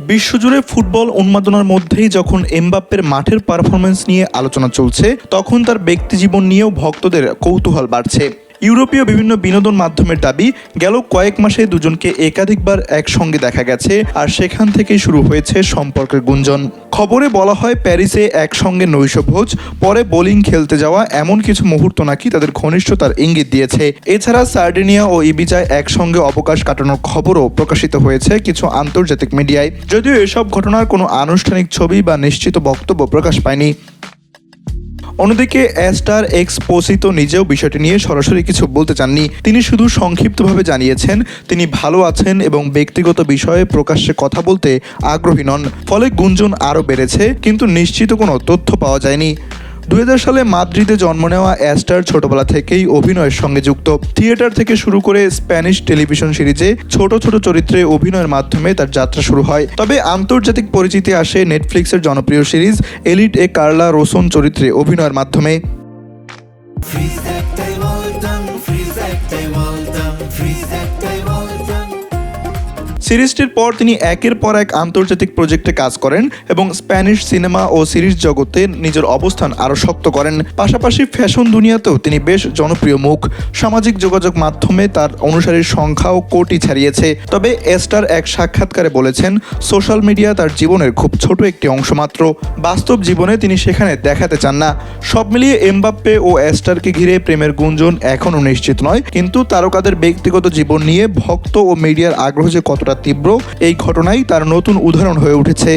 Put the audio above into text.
বিশ্বজুড়ে ফুটবল উন্মাদনার মধ্যেই যখন এমবাপ্পের মাঠের পারফরম্যান্স নিয়ে আলোচনা চলছে, তখন তার ব্যক্তিজীবন নিয়েও ভক্তদের কৌতূহল বাড়ছে। ইউরোপীয় বিভিন্ন বিনোদন মাধ্যমের দাবি, গেল কয়েক মাসে দুজনকে একাধিকবার একসঙ্গে দেখা গেছে, আর সেখান থেকেই শুরু হয়েছে সম্পর্কের গুঞ্জন। খবরে বলা হয় প্যারিসে একসঙ্গে নৈশভোজ, পরে বোলিং খেলতে যাওয়া, এমন কিছু মুহূর্ত নাকি তাদের ঘনিষ্ঠতার ইঙ্গিত দিয়েছে। এছাড়া সার্ডিনিয়া ও ইবিজায় একসঙ্গে অবকাশ কাটানোর খবরও প্রকাশিত হয়েছে কিছু আন্তর্জাতিক মিডিয়ায়, যদিও এসব ঘটনার কোনো আনুষ্ঠানিক ছবি বা নিশ্চিত বক্তব্য প্রকাশ পায়নি। অন্যদিকে স্টার এক্সপোসিতো নিজেও বিষয়টি নিয়ে সরাসরি কিছু বলতে চাননি। তিনি শুধু সংক্ষিপ্তভাবে জানিয়েছেন তিনি ভালো আছেন এবং ব্যক্তিগত বিষয়ে প্রকাশ্যে কথা বলতে আগ্রহী নন। ফলে গুঞ্জন আরও বেড়েছে, কিন্তু নিশ্চিত কোনো তথ্য পাওয়া যায়নি। 2000 সালে মাদ্রিদে জন্ম নেওয়া স্টার ছোটবেলা থেকেই অভিনয়ের সঙ্গে যুক্ত। থিয়েটার থেকে শুরু করে স্প্যানিশ টেলিভিশন সিরিজে ছোট ছোট চরিত্রে অভিনয়ের মাধ্যমে তার যাত্রা শুরু হয়। তবে আন্তর্জাতিক পরিচিতি আসে নেটফ্লিক্সের জনপ্রিয় সিরিজ এলিট এ কার্লা রোসন চরিত্রে অভিনয়ের মাধ্যমে। সিরিজটির পর তিনি একের পর এক আন্তর্জাতিক প্রজেক্টে কাজ করেন এবং স্প্যানিশ সিনেমা ও সিরিজ জগতে নিজের অবস্থান আরও শক্ত করেন। পাশাপাশি ফ্যাশন দুনিয়াতেও তিনি বেশ জনপ্রিয় মুখ। সামাজিক যোগাযোগ মাধ্যমে তার অনুসারীর সংখ্যাও কোটি ছাড়িয়েছে। তবে স্টার এক সাক্ষাৎকারে বলেছেন, সোশ্যাল মিডিয়া তার জীবনের খুব ছোট একটি অংশ মাত্র। বাস্তব জীবনে তিনি সেখানে দেখাতে চান না। সব মিলিয়ে এমবাপ্পে ও স্টারকে ঘিরে প্রেমের গুঞ্জন এখনও নিশ্চিত নয়, কিন্তু তারকাদের ব্যক্তিগত জীবন নিয়ে ভক্ত ও মিডিয়ার আগ্রহ যে কতটা তীব্র, এই ঘটনাই তার নতুন উদাহরণ হয়ে উঠেছে।